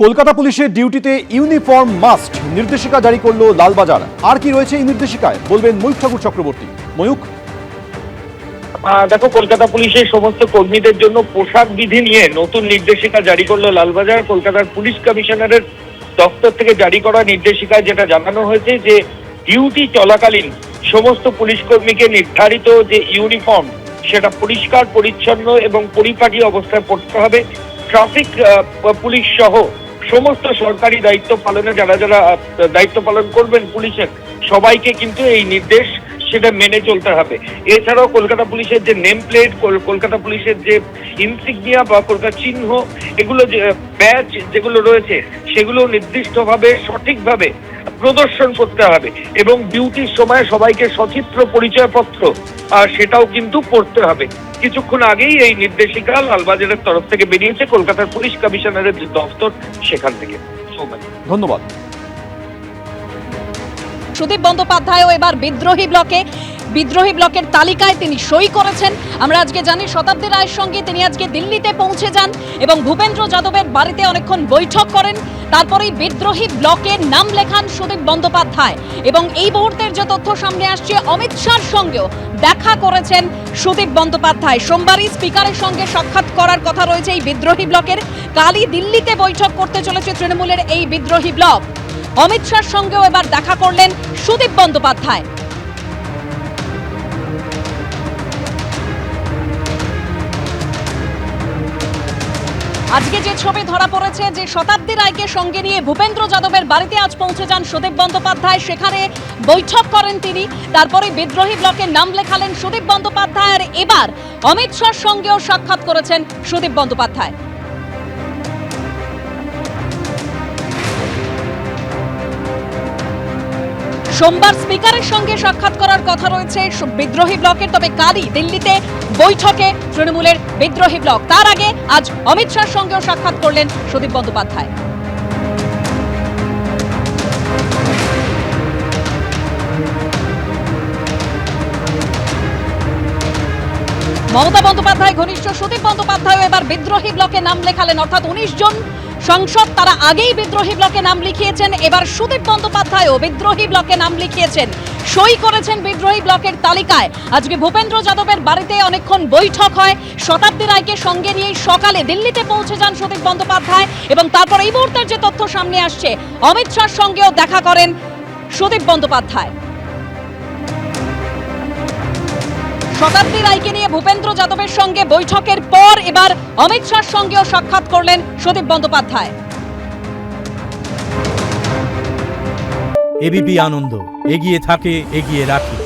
কলকাতা পুলিশের ডিউটিতে uniform must নির্দেশিকা জারি করলো লালবাজার। আর কি রয়েছে এই নির্দেশিকায় বলবেন ময়ূখ ঠাকুর চক্রবর্তী। ময়ূখ, দেখো, কলকাতা পুলিশের সমস্ত কর্মীদের জন্য পোশাক বিধি নিয়ে নতুন নির্দেশিকা জারি করলো লালবাজার। কলকাতার পুলিশ কমিশনারের দপ্তর থেকে জারি করা নির্দেশিকায় যেটা জানানো হয়েছে যে ডিউটি চলাকালীন সমস্ত পুলিশ কর্মীকে নির্ধারিত যে ইউনিফর্ম সেটা পরিষ্কার পরিচ্ছন্ন এবং পরিপাটি অবস্থায় পড়তে হবে। ট্রাফিক পুলিশ সহ সমস্ত সরকারি দায়িত্ব পালনে যারা যারা দায়িত্ব পালন করবেন পুলিশের, সবাইকে কিন্তু এই নির্দেশ সেটা মেনে চলতে হবে। এছাড়াও কলকাতা পুলিশের যে নেম প্লেট, কলকাতা পুলিশের যে ইনসিগনিয়া বা কলকাতা চিহ্ন, এগুলো যে ব্যাচ যেগুলো রয়েছে সেগুলো নির্দিষ্টভাবে সঠিকভাবে প্রদর্শন করতে হবে এবং ডিউটির সময় সবাইকে সচিত্র পরিচয়পত্র সেটাও কিন্তু পড়তে হবে। কিছুক্ষণ আগেই এই নির্দেশিকা লালবাজারের তরফ থেকে বেরিয়েছে, কলকাতার পুলিশ কমিশনারের যে দফতর সেখান থেকে। ধন্যবাদ। সুদীপ বন্দ্যোপাধ্যায়ও এবার বিদ্রোহী ব্লকের তালিকায় তিনি সই করেছেন। আমরা আজকে জানি শতাব্দী রায়ের সঙ্গে তিনি আজকে দিল্লিতে পৌঁছে যান এবং ভূপেন্দ্র যাদবের বাড়িতে অনেকক্ষণ বৈঠক করেন। তারপরেই বিদ্রোহী ব্লকের নাম লেখান সুদীপ বন্দ্যোপাধ্যায় এবং এই মুহূর্তের যে তথ্য সামনে আসছে, অমিত শাহর সঙ্গেও দেখা করেছেন সুদীপ বন্দ্যোপাধ্যায়। সোমবারই স্পিকারের সঙ্গে সাক্ষাৎ করার কথা রয়েছে এই বিদ্রোহী ব্লকের। কালই দিল্লিতে বৈঠক করতে চলেছে তৃণমূলের এই বিদ্রোহী ব্লক। অমিত শাহর সঙ্গেও এবার দেখা করলেন সুদীপ বন্দ্যোপাধ্যায়। আজকে যে ছবি ধরা পড়েছে, যে শতাব্দী রায়কে সঙ্গে নিয়ে ভূপেন্দ্র যাদবের বাড়িতে আজ পৌঁছে যান সুদীপ বন্দ্যোপাধ্যায়, সেখানে বৈঠক করেন তিনি। তারপরে বিদ্রোহী ব্লকের নাম লেখালেন সুদীপ বন্দ্যোপাধ্যায়। আর এবার অমিত শাহর সঙ্গেও সাক্ষাৎ করেছেন সুদীপ বন্দ্যোপাধ্যায়। সোমবার স্পিকারের সঙ্গে সাক্ষাৎ করার কথা রয়েছে বিদ্রোহী ব্লকের, তবে কালই দিল্লিতে বৈঠকে তৃণমূলের বিদ্রোহী ব্লক। তার আগে আজ অমিত শাহর সঙ্গেও সাক্ষাৎ করলেন সুদীপ বন্দ্যোপাধ্যায়। মমতা বন্দ্যোপাধ্যায় ঘনিষ্ঠ সুদীপ বন্দ্যোপাধ্যায় এবার বিদ্রোহী ব্লকে নাম লেখালেন, অর্থাৎ 19 জন সংসদ তারা আগেই বিদ্রোহী ব্লকে নাম লিখিয়েছেন। এবার সুদীপ বন্দ্যোপাধ্যায়ও বিদ্রোহী ব্লকে নাম লিখিয়েছেন, সই করেছেন বিদ্রোহী ব্লকের তালিকায়। আজকে ভূপেন্দ্র যাদবের বাড়িতে অনেকক্ষণ বৈঠক হয়। শতাব্দী রায়কে সঙ্গে নিয়ে সকালে দিল্লিতে পৌঁছে যান সুদীপ বন্দ্যোপাধ্যায় এবং তারপর এই মুহূর্তের যে তথ্য সামনে আসছে, অমিত শাহর সঙ্গেও দেখা করেন সুদীপ বন্দ্যোপাধ্যায়। শতাব্দী রায়কে নিয়ে ভূপেন্দ্র যাদবের সঙ্গে বৈঠকের পর এবার অমিত শাহর সঙ্গেও সাক্ষাৎ করলেন সুদীপ বন্দ্যোপাধ্যায়। এবিপি আনন্দ, এগিয়ে থাকে, এগিয়ে রাখি।